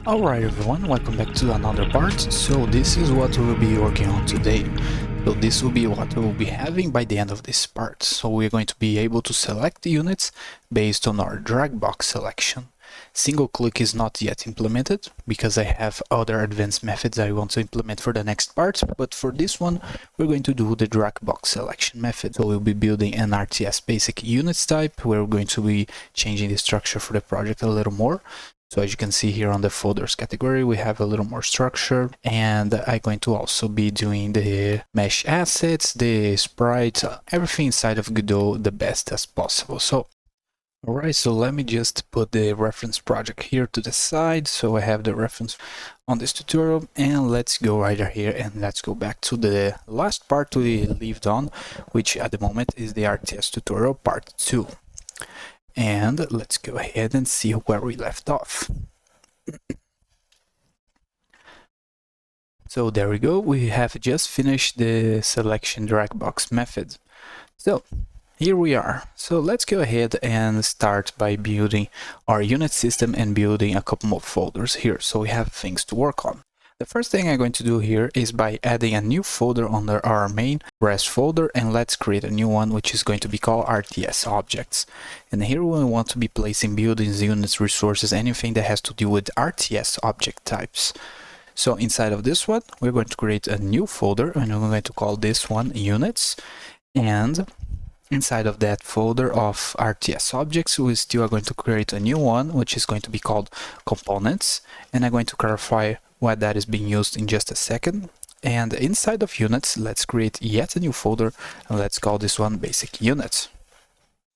Alright everyone, welcome back to another part. So this is what we'll be working on today. So this will be what we'll be having by the end of this part. So we're going to be able to select the units based on our drag box selection. Single click is not yet implemented because I have other advanced methods I want to implement for the next part, but for this one we're going to do the drag box selection method. So we'll be building an RTS basic units type where we're going to be changing the structure for the project a little more. So as you can see here on the folders category, we have a little more structure, and I'm going to also be doing the mesh assets, the Sprite, everything inside of Godot the best as possible. So, alright, so let me just put the reference project here to the side, so I have the reference on this tutorial, and let's go right here and let's go back to the last part we left on, which at the moment is the RTS tutorial part 2. And let's go ahead and see where we left off. So there we go, we have just finished the selection drag box method. So here we are. So let's go ahead and start by building our unit system and building a couple more folders here, so we have things to work on. The first thing I'm going to do here is by adding a new folder under our main REST folder, and let's create a new one which is going to be called RTS objects. And here we want to be placing buildings, units, resources, anything that has to do with RTS object types. So inside of this one we're going to create a new folder, and we're going to call this one units, and inside of that folder of RTS objects we still are going to create a new one which is going to be called components, and I'm going to clarify why that is being used in just a second. And inside of units, let's create yet a new folder, and let's call this one basic units.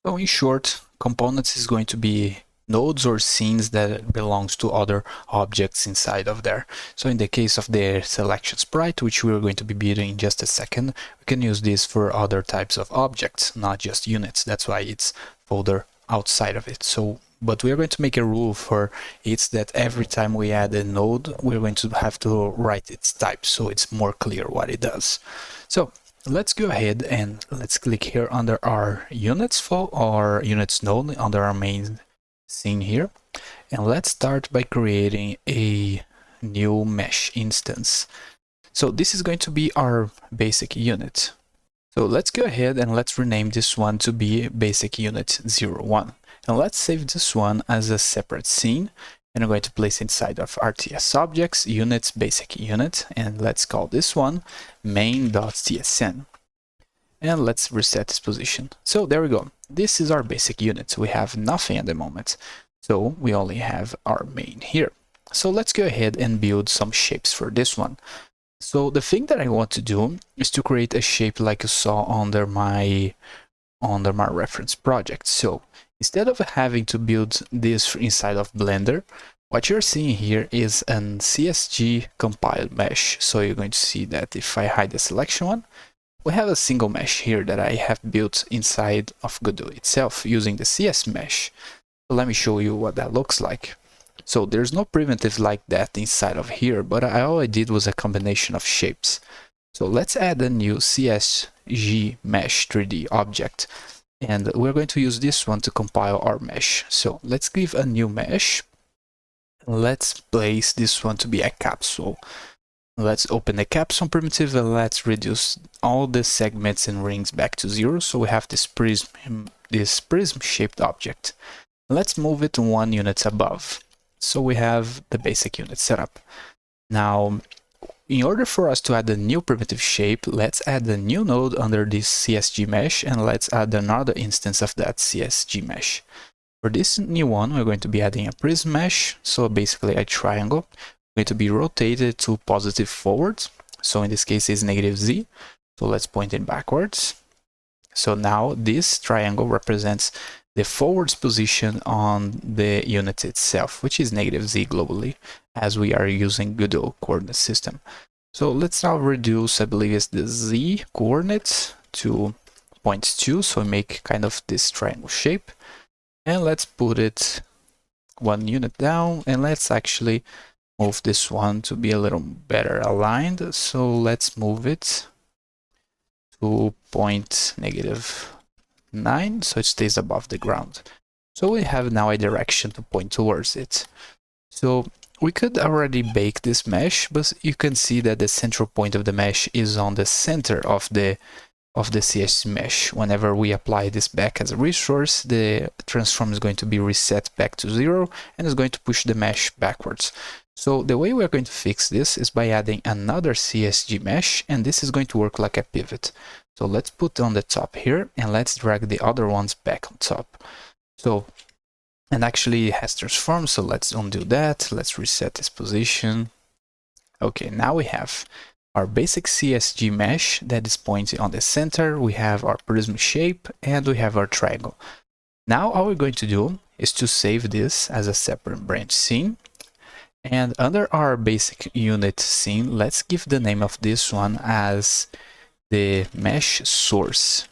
So in short, components is going to be nodes or scenes that belongs to other objects inside of there. So in the case of the selection sprite, which we're going to be building in just a second, we can use this for other types of objects, not just units. That's why it's folder outside of it. So but we are going to make a rule for it that every time we add a node, we're going to have to write its type, so it's more clear what it does. So let's go ahead and let's click here under our units file or units node under our main scene here, and let's start by creating a new mesh instance. So this is going to be our basic unit. So let's go ahead and let's rename this one to be basic unit 01. And let's save this one as a separate scene, and I'm going to place inside of RTS objects units basic unit, and let's call this one main.tsn. And let's reset this position. So there we go. This is our basic unit. We have nothing at the moment, so we only have our main here. So let's go ahead and build some shapes for this one. So the thing that I want to do is to create a shape like you saw under my reference project. So instead of having to build this inside of Blender, what you're seeing here is an CSG compiled mesh. So you're going to see that if I hide the selection one, we have a single mesh here that I have built inside of Godot itself using the CS mesh. So let me show you what that looks like. So there's no primitive like that inside of here, but all I did was a combination of shapes. So let's add a new CSG mesh 3D object, and we're going to use this one to compile our mesh. So let's give a new mesh. Let's place this one to be a capsule. Let's open the capsule primitive and let's reduce all the segments and rings back to 0. So we have this prism shaped object. Let's move it 1 unit above. So we have the basic unit setup. Now, in order for us to add a new primitive shape, let's add a new node under this CSG mesh, and let's add another instance of that CSG mesh. For this new one, we're going to be adding a prism mesh, so basically a triangle, going to be rotated to positive forwards. So in this case it's -z. So let's point it backwards. So now this triangle represents the forwards position on the unit itself, which is -z globally, as we are using Godot coordinate system. So let's now reduce, I believe it's the z coordinates to 0.2, so make kind of this triangle shape. And let's put it 1 unit down, and let's actually move this one to be a little better aligned. So let's move it to -9, so it stays above the ground. So we have now a direction to point towards it. So we could already bake this mesh, but you can see that the central point of the mesh is on the center of the CSG mesh. Whenever we apply this back as a resource, the transform is going to be reset back to 0 and is going to push the mesh backwards. So the way we're going to fix this is by adding another CSG mesh, and this is going to work like a pivot. So let's put on the top here, and let's drag the other ones back on top. So, and actually it has transformed, so let's undo that. Let's reset this position. Okay, now we have our basic CSG mesh that is pointing on the center. We have our prism shape and we have our triangle. Now all we're going to do is to save this as a separate branch scene. And under our basic unit scene, let's give the name of this one as the mesh source.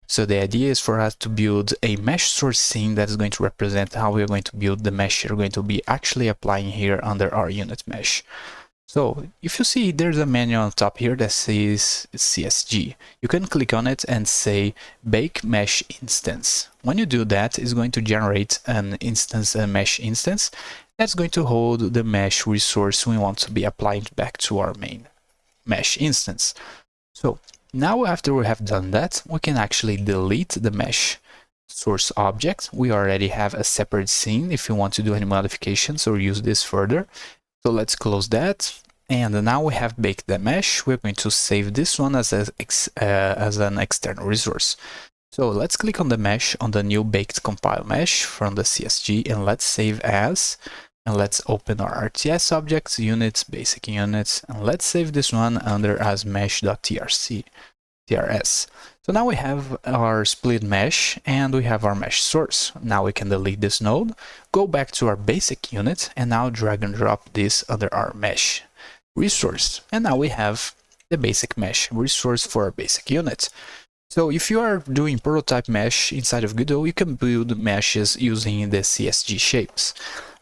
So the idea is for us to build a mesh source scene that is going to represent how we're going to build the mesh we're going to be actually applying here under our unit mesh. So if you see there's a menu on top here that says CSG, you can click on it and say bake mesh instance. When you do that, it's going to generate an instance, a mesh instance, that's going to hold the mesh resource we want to be applying back to our main mesh instance. So now after we have done that, we can actually delete the mesh source object. We already have a separate scene if you want to do any modifications or use this further. So let's close that. And now we have baked the mesh. We're going to save this one as an external resource. So let's click on the mesh on the new baked compile mesh from the CSG, and let's save as, and let's open our RTS objects, units, basic units, and let's save this one under as mesh.trs. So now we have our split mesh and we have our mesh source. Now we can delete this node, go back to our basic unit, and now drag and drop this under our mesh resource. And now we have the basic mesh resource for our basic unit. So if you are doing prototype mesh inside of Godot, you can build meshes using the CSG shapes.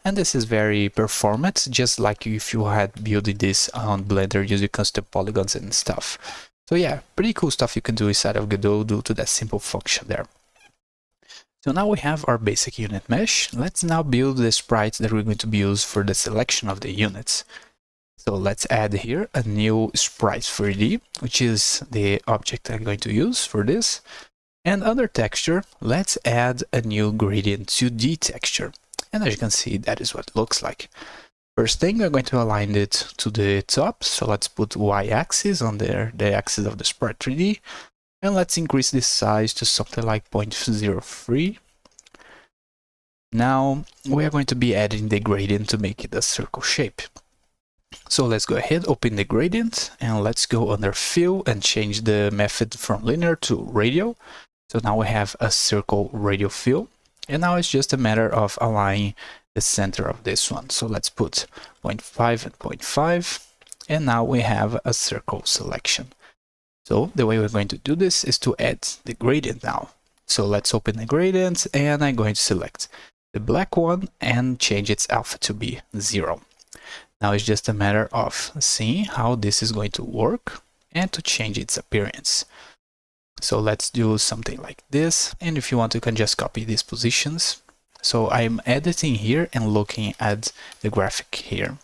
And this is very performant, just like if you had built this on Blender using custom polygons and stuff. So yeah, pretty cool stuff you can do inside of Godot due to that simple function there. So now we have our basic unit mesh. Let's now build the sprites that we're going to be used for the selection of the units. So let's add here a new sprite 3D, which is the object I'm going to use for this. And under texture, let's add a new gradient 2D texture. And as you can see, that is what it looks like. First thing, we're going to align it to the top. So let's put y-axis on there, the axis of the sprite 3D. And let's increase this size to something like 0.03. Now we are going to be adding the gradient to make it a circle shape. So let's go ahead, open the gradient, and let's go under fill and change the method from linear to radial. So now we have a circle radial fill, and now it's just a matter of aligning the center of this one. So let's put 0.5 and 0.5, and now we have a circle selection. So the way we're going to do this is to add the gradient now. So let's open the gradient, and I'm going to select the black one and change its alpha to be 0. Now it's just a matter of seeing how this is going to work and to change its appearance. So let's do something like this, and if you want, you can just copy these positions. So I'm editing here and looking at the graphic here.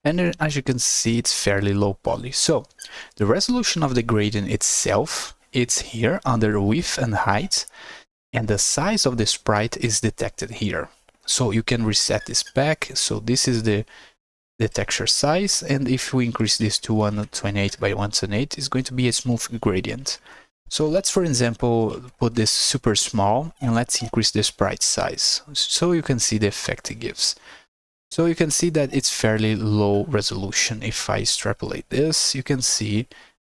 And as you can see, it's fairly low poly. So the resolution of the gradient itself, it's here under width and height, and the size of the sprite is detected here. So you can reset this back. So this is the texture size, and if we increase this to 128 by 128, it's going to be a smooth gradient. So let's, for example, put this super small, and let's increase the sprite size so you can see the effect it gives. So you can see that it's fairly low resolution. If I extrapolate this, you can see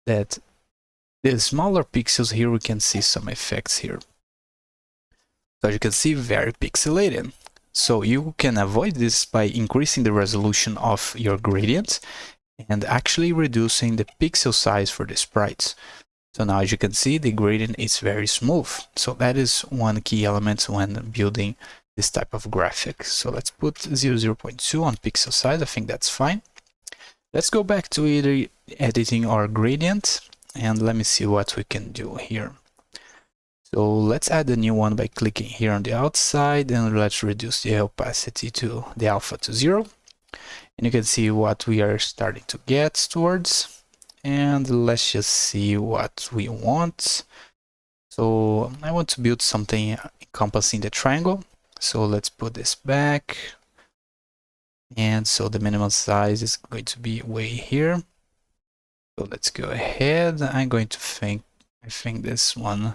that the smaller pixels here, we can see some effects here. So you can see very pixelated. So you can avoid this by increasing the resolution of your gradient and actually reducing the pixel size for the sprites. So now as you can see, the gradient is very smooth. So that is one key element when building this type of graphic. So let's put 0.2 on pixel size. I think that's fine. Let's go back to either editing our gradient, and let me see what we can do here. So let's add a new one by clicking here on the outside, and let's reduce the opacity to the alpha to 0. And you can see what we are starting to get towards. And let's just see what we want. So I want to build something encompassing the triangle. So let's put this back. And so the minimum size is going to be way here. So let's go ahead. I'm going to I think this one,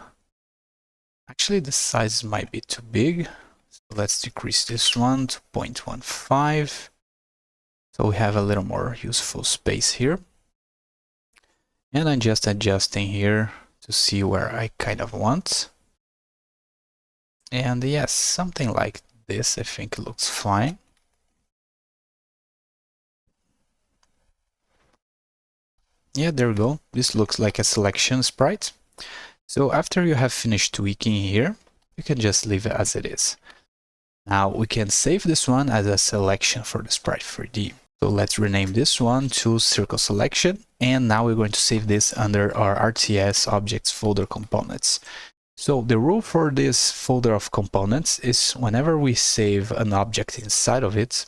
actually the size might be too big. So let's decrease this one to 0.15. So we have a little more useful space here. And I'm just adjusting here to see where I kind of want. And yes, something like this I think looks fine. Yeah, there we go. This looks like a selection sprite. So after you have finished tweaking here, you can just leave it as it is. Now we can save this one as a selection for the Sprite 3D. So let's rename this one to circle selection. And now we're going to save this under our RTS objects folder components. So the rule for this folder of components is whenever we save an object inside of it,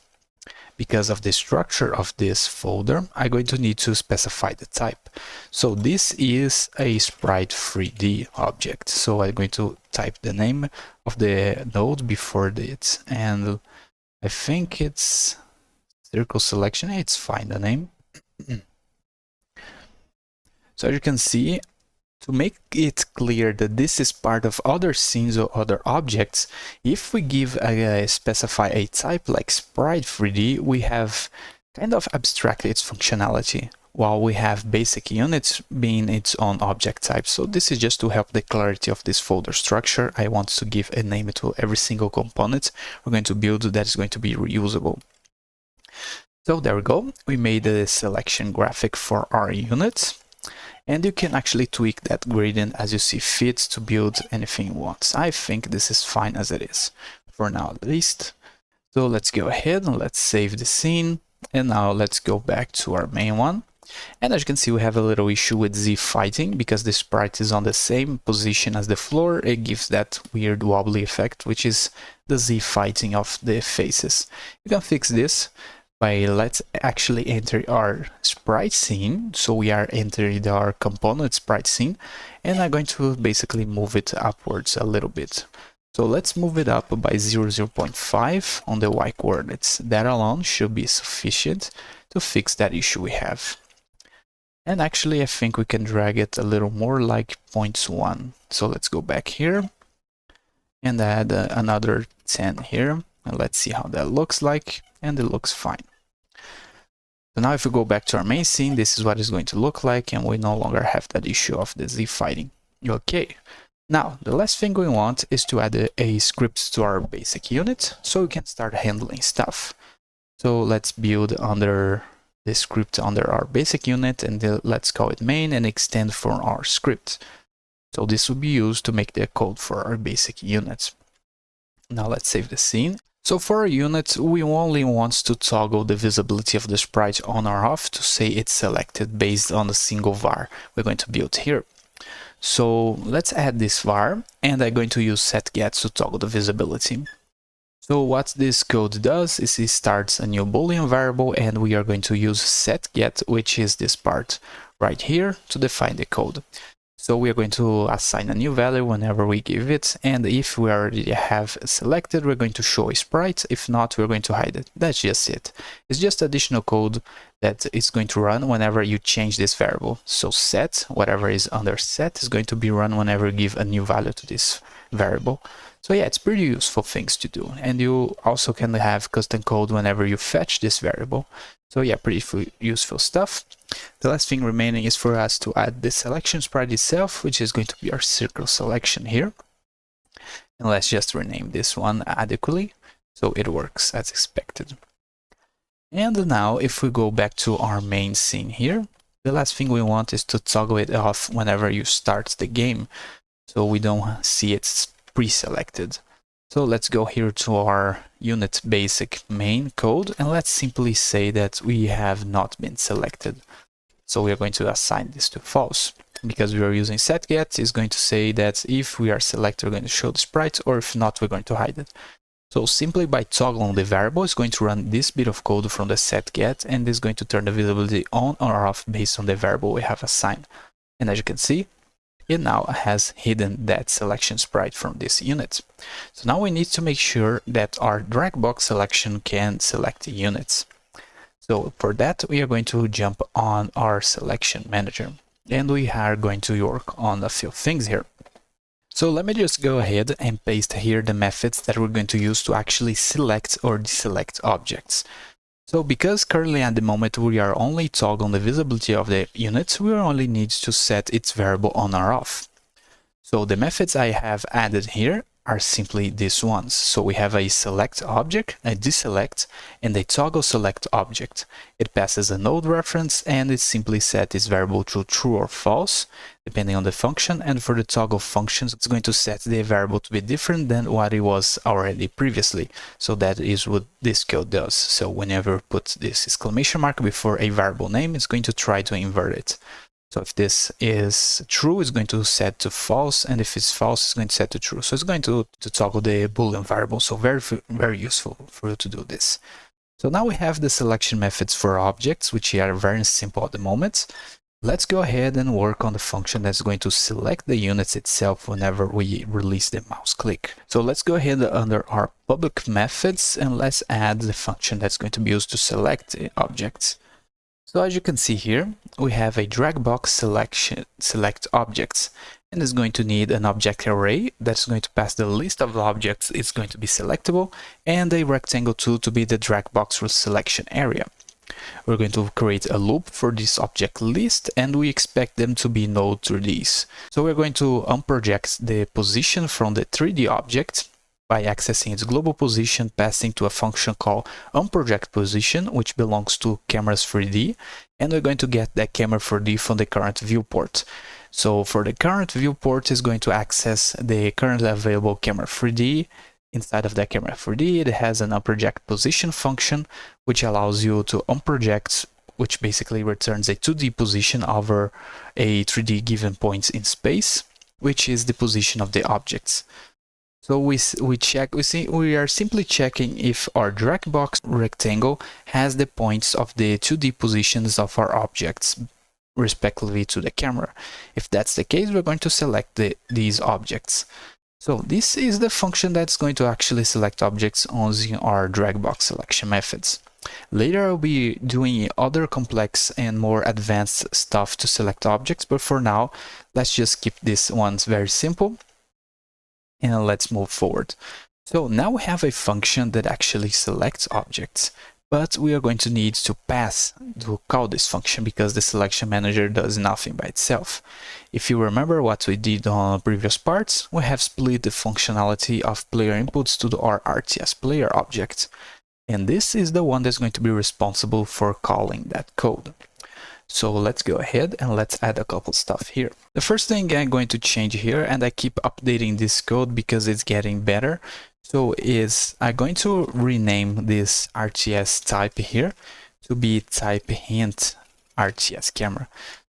because of the structure of this folder, I'm going to need to specify the type. So this is a Sprite 3D object. So I'm going to type the name of the node before it, and I think it's circle selection. It's fine, the name. So as you can see, to make it clear that this is part of other scenes or other objects, if we specify a type like Sprite 3D, we have kind of abstracted its functionality, while we have basic units being its own object type. So this is just to help the clarity of this folder structure. I want to give a name to every single component we're going to build that is going to be reusable. So there we go. We made a selection graphic for our unit. And you can actually tweak that gradient as you see fit to build anything you want. I think this is fine as it is, for now at least. So let's go ahead and let's save the scene. And now let's go back to our main one. And as you can see, we have a little issue with Z fighting because the sprite is on the same position as the floor. It gives that weird wobbly effect, which is the Z fighting of the faces. You can fix this by let's actually enter our sprite scene. So we are entering our component sprite scene, and I'm going to basically move it upwards a little bit. So let's move it up by 0.5 on the Y coordinates. That alone should be sufficient to fix that issue we have. And actually I think we can drag it a little more, like 0.1. So let's go back here and add another 10 here, and let's see how that looks like. And it looks fine. So now if we go back to our main scene, this is what it's going to look like, and we no longer have that issue of the Z fighting. Okay, now the last thing we want is to add a script to our basic unit so we can start handling stuff. So let's build under the script under our basic unit, and let's call it main and extend for our script. So this will be used to make the code for our basic unit. Now let's save the scene. So for our unit, we only want to toggle the visibility of the sprite on or off to say it's selected based on a single var we're going to build here. So let's add this var, and I'm going to use setGet to toggle the visibility. So what this code does is it starts a new Boolean variable, and we are going to use setGet, which is this part right here, to define the code. So we are going to assign a new value whenever we give it, and if we already have selected, we're going to show a sprite. If not, we're going to hide it. That's just it. It's just additional code that is going to run whenever you change this variable. So set, whatever is under set, is going to be run whenever you give a new value to this variable. So yeah, it's pretty useful things to do. And you also can have custom code whenever you fetch this variable. So yeah, pretty useful stuff. The last thing remaining is for us to add the selection sprite itself, which is going to be our circle selection here. And let's just rename this one adequately so it works as expected. And now if we go back to our main scene here, the last thing we want is to toggle it off whenever you start the game, so we don't see it's pre-selected. So let's go here to our unit basic main code, and let's simply say that we have not been selected. So we are going to assign this to false. Because we are using setGet, is going to say that if we are selected, we're going to show the sprite, or if not, we're going to hide it. So simply by toggling the variable, it's going to run this bit of code from the setGet, and is going to turn the visibility on or off based on the variable we have assigned. And as you can see, it now has hidden that selection sprite from this unit. So now we need to make sure that our Dragbox selection can select the units. So for that, we are going to jump on our selection manager, and we are going to work on a few things here. So let me just go ahead and paste here the methods that we're going to use to actually select or deselect objects. So because currently at the moment we are only toggling the visibility of the unit, we only need to set its variable on or off. So the methods I have added here are simply these ones. So we have a select object, a deselect, and a toggle select object. It passes a node reference and it simply sets its variable to true or false, depending on the function. And for the toggle functions, it's going to set the variable to be different than what it was already previously. So that is what this code does. So whenever we put this exclamation mark before a variable name, it's going to try to invert it. So if this is true, it's going to set to false, and if it's false, it's going to set to true. So it's going to toggle the Boolean variable. So very useful for you to do this. So now we have the selection methods for objects, which are very simple at the moment. Let's go ahead and work on the function that's going to select the units itself whenever we release the mouse click. So let's go ahead under our public methods and let's add the function that's going to be used to select the objects. So as you can see here, we have a Dragbox select objects, and it's going to need an object array that's going to pass the list of objects it's going to be selectable, and a rectangle tool to be the Dragbox selection area. We're going to create a loop for this object list, and we expect them to be node 3Ds. So we're going to unproject the position from the 3D object by accessing its global position, passing to a function called onProjectPosition, which belongs to cameras 3D, and we're going to get that camera 3D from the current viewport. So for the current viewport, is going to access the currently available camera 3D. Inside of that camera 3D, it has an onProjectPosition function, which allows you to onProject, which basically returns a 2D position over a 3D given point in space, which is the position of the objects. So we are simply checking if our Dragbox rectangle has the points of the 2D positions of our objects respectively to the camera. If that's the case, we're going to select these objects. So this is the function that's going to actually select objects using our Dragbox selection methods. Later I'll be doing other complex and more advanced stuff to select objects, but for now, let's just keep these ones very simple. And let's move forward. So now we have a function that actually selects objects, but we are going to need to call this function because the selection manager does nothing by itself. If you remember what we did on previous parts, we have split the functionality of player inputs to our RTS player object. And this is the one that's going to be responsible for calling that code. So let's go ahead and let's add a couple stuff here. The first thing I'm going to change here, and I keep updating this code because it's getting better, so I'm going to rename this RTS type here to be TypeHint RTS camera.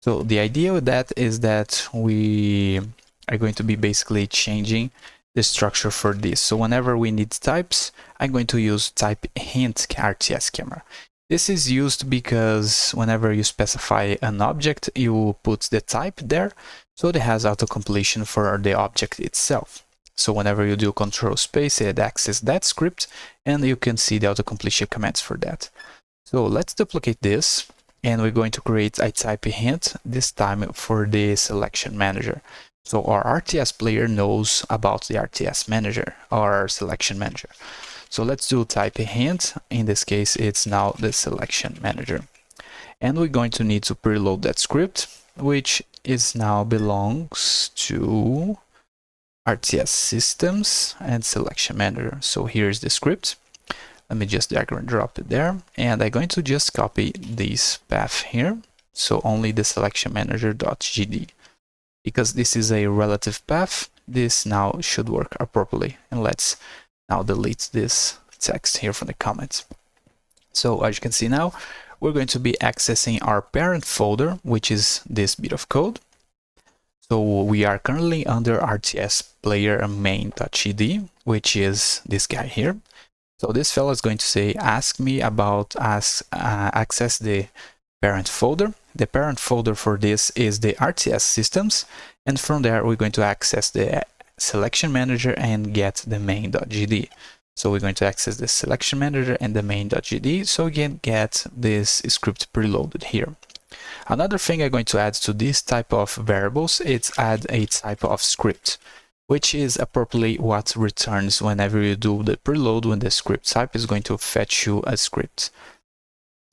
So the idea with that is that we are going to be basically changing the structure for this. So whenever we need types, I'm going to use TypeHint RTS camera. This is used because whenever you specify an object, you put the type there, so it has auto-completion for the object itself. So whenever you do control space, it accesses that script, and you can see the auto-completion commands for that. So let's duplicate this, and we're going to create a TypeHint, this time for the selection manager. So our RTS player knows about the RTS manager, or selection manager. So let's do TypeHint. In this case, it's now the selection manager. And we're going to need to preload that script, which is now belongs to RTS systems and selection manager. So here's the script. Let me just drag and drop it there. And I'm going to just copy this path here. So only the selection manager.gd. Because this is a relative path, this now should work properly. And let's now delete this text here from the comments. So as you can see now, we're going to be accessing our parent folder, which is this bit of code. So we are currently under RTS player main.gd, which is this guy here. So this fellow is going to say, ask me about access the parent folder. The parent folder for this is the RTS systems, and from there we're going to access the selection manager and get the main.gd. So we're going to access the selection manager and the main.gd, so we can get this script preloaded here. Another thing I'm going to add to this type of variables is add a type of script, which is appropriately what returns whenever you do the preload when the script type is going to fetch you a script.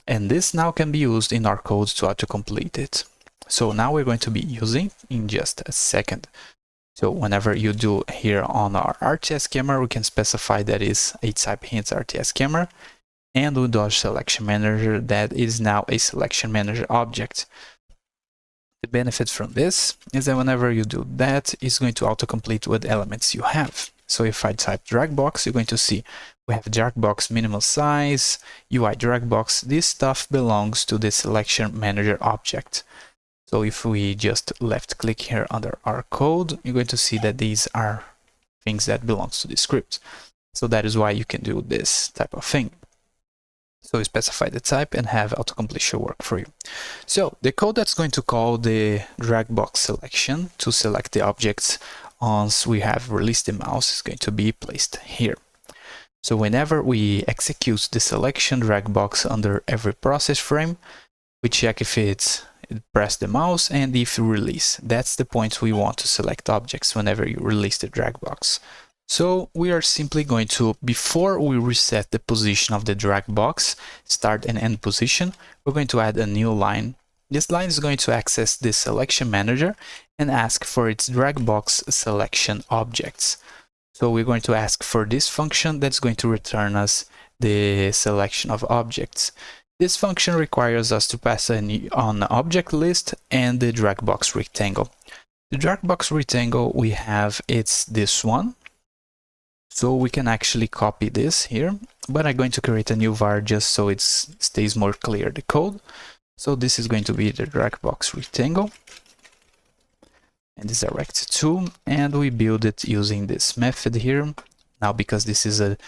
And this now can be used in our code to autocomplete it. So now we're going to be using in just a second. So whenever you do here on our RTS camera, we can specify that is a TypeHint RTS camera, and with our selection manager, that is now a selection manager object. The benefit from this is that whenever you do that, it's going to autocomplete with elements you have. So if I type Dragbox, you're going to see we have Dragbox minimal size, UI Dragbox. This stuff belongs to the selection manager object. So if we just left click here under our code, you're going to see that these are things that belongs to the script. So that is why you can do this type of thing. So you specify the type and have autocompletion work for you. So the code that's going to call the Dragbox selection to select the objects once we have released the mouse is going to be placed here. So whenever we execute the selection Dragbox under every process frame, we check if it's press the mouse and if you release. That's the point we want to select objects whenever you release the Dragbox. So we are simply going to, before we reset the position of the Dragbox, start and end position, we're going to add a new line. This line is going to access the selection manager and ask for its Dragbox selection objects. So we're going to ask for this function that's going to return us the selection of objects. This function requires us to pass an object list and the Dragbox rectangle. The Dragbox rectangle we have, it's this one. So we can actually copy this here, but I'm going to create a new var just so it stays more clear, the code. So this is going to be the Dragbox rectangle. And this is a Rect2, and we build it using this method here. Now, because this is a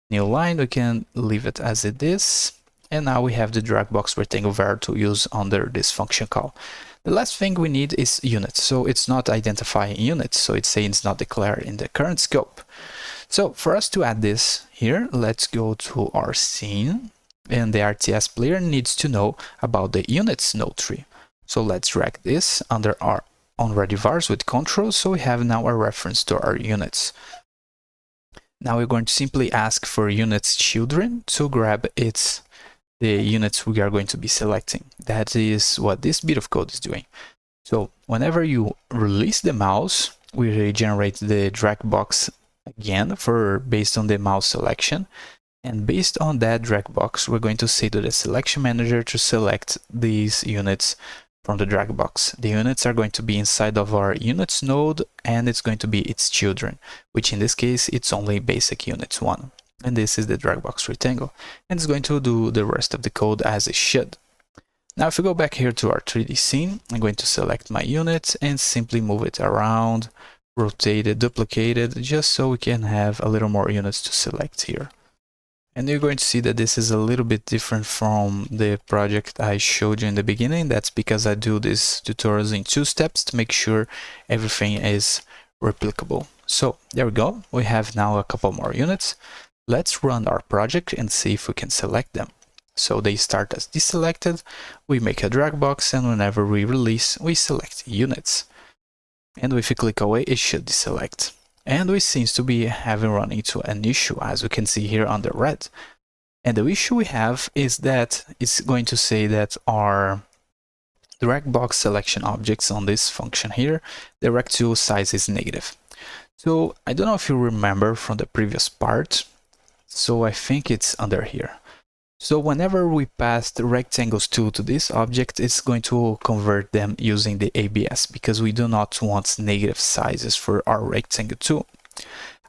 new line, we can leave it as it is. And now we have the Dragbox rectangle var to use under this function call. The last thing we need is units. So it's not identifying units, so it's saying it's not declared in the current scope. So for us to add this here, let's go to our scene, and the RTS player needs to know about the units node tree. So let's drag this under our onReady vars with control, so we have now a reference to our units. Now we're going to simply ask for units children to grab the units we are going to be selecting. That is what this bit of code is doing. So whenever you release the mouse, we regenerate the Dragbox again based on the mouse selection, and based on that Dragbox we're going to say to the selection manager to select these units from the Dragbox. The units are going to be inside of our units node, and it's going to be its children, which in this case it's only basic units 1, and this is the Dragbox rectangle, and it's going to do the rest of the code as it should. Now if we go back here to our 3D scene, I'm going to select my unit and simply move it around, rotate it, duplicate it, just so we can have a little more units to select here. And you're going to see that this is a little bit different from the project I showed you in the beginning. That's because I do these tutorials in 2 steps to make sure everything is replicable. So there we go. We have now a couple more units. Let's run our project and see if we can select them. So they start as deselected. We make a Dragbox, and whenever we release, we select units. And if we click away, it should deselect. And we seems to be run into an issue, as we can see here under red. And the issue we have is that it's going to say that our Dragbox selection objects on this function here, the Rect2 size is negative. So I don't know if you remember from the previous part, so I think it's under here. So whenever we pass the rectangles 2 to this object, it's going to convert them using the ABS, because we do not want negative sizes for our rectangle 2.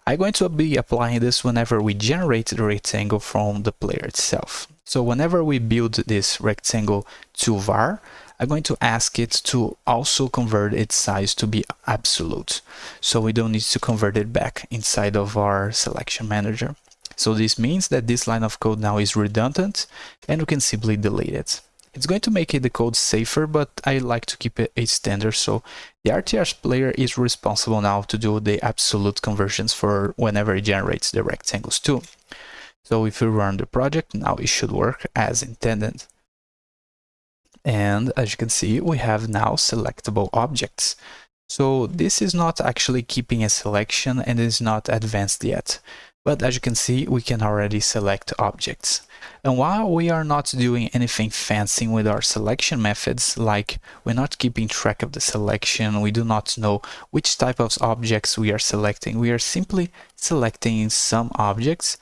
I'm going to be applying this whenever we generate the rectangle from the player itself. So whenever we build this rectangle to var, I'm going to ask it to also convert its size to be absolute. So we don't need to convert it back inside of our selection manager. So this means that this line of code now is redundant and we can simply delete it. It's going to make the code safer, but I like to keep it a standard, so the RTS player is responsible now to do the absolute conversions for whenever it generates the rectangles too. So if we run the project, now it should work as intended. And as you can see, we have now selectable objects. So this is not actually keeping a selection and is not advanced yet. But as you can see, we can already select objects. And while we are not doing anything fancy with our selection methods, like we're not keeping track of the selection, we do not know which type of objects we are selecting, we are simply selecting some objects.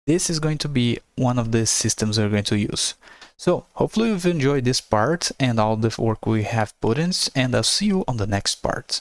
This is going to be one of the systems we're going to use. So hopefully you've enjoyed this part and all the work we have put in, and I'll see you on the next part.